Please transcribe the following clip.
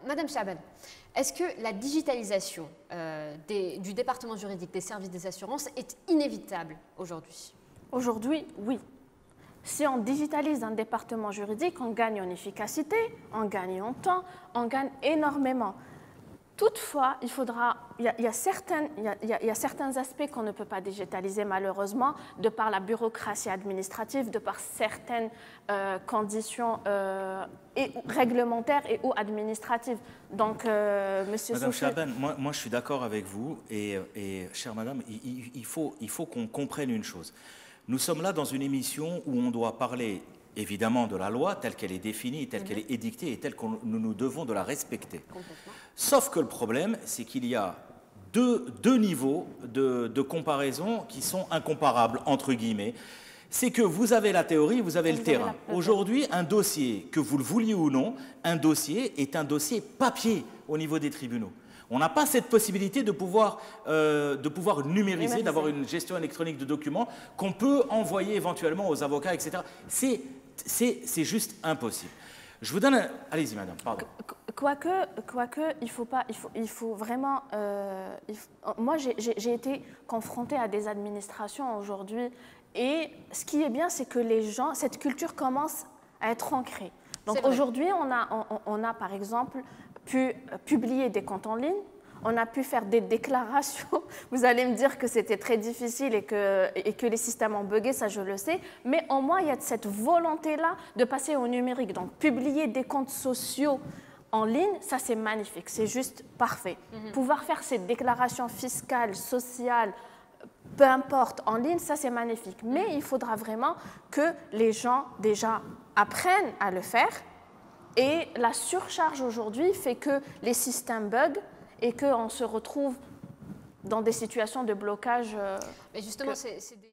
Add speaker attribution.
Speaker 1: Madame Chaban, est-ce que la digitalisation du département juridique des services des assurances est inévitable aujourd'hui?
Speaker 2: Aujourd'hui, oui. Si on digitalise un département juridique, on gagne en efficacité, on gagne en temps, on gagne énormément. Toutefois, il y a certains aspects qu'on ne peut pas digitaliser malheureusement, de par la bureaucratie administrative, de par certaines conditions réglementaires et ou administratives. Donc, Monsieur
Speaker 3: Madame
Speaker 2: Soufi...
Speaker 3: Chaban, moi je suis d'accord avec vous et chère Madame, il faut qu'on comprenne une chose. Nous sommes là dans une émission où on doit parler évidemment de la loi telle qu'elle est définie, telle qu'elle est édictée et telle que nous devons de la respecter. Sauf que le problème, c'est qu'il y a deux niveaux de comparaison qui sont incomparables, entre guillemets. C'est que vous avez la théorie, vous avez le terrain. Aujourd'hui, un dossier, que vous le vouliez ou non, un dossier est un dossier papier au niveau des tribunaux. On n'a pas cette possibilité de pouvoir numériser, d'avoir une gestion électronique de documents qu'on peut envoyer éventuellement aux avocats, etc. C'est juste impossible. Je vous donne un... Allez-y, madame, pardon.
Speaker 2: Quoique, il faut vraiment... Moi, j'ai été confrontée à des administrations aujourd'hui et ce qui est bien, c'est que les gens, cette culture commence à être ancrée. Donc aujourd'hui, on a par exemple pu publier des comptes en ligne, on a pu faire des déclarations. Vous allez me dire que c'était très difficile et que les systèmes ont bugué, ça je le sais, mais au moins il y a cette volonté-là de passer au numérique. Donc publier des comptes sociaux en ligne, ça c'est magnifique, c'est juste parfait. Pouvoir faire ces déclarations fiscales, sociales, peu importe, en ligne, ça c'est magnifique. Mais il faudra vraiment que les gens déjà apprennent à le faire. Et la surcharge aujourd'hui fait que les systèmes bug et qu'on se retrouve dans des situations de blocage.
Speaker 1: Mais justement, c'est des...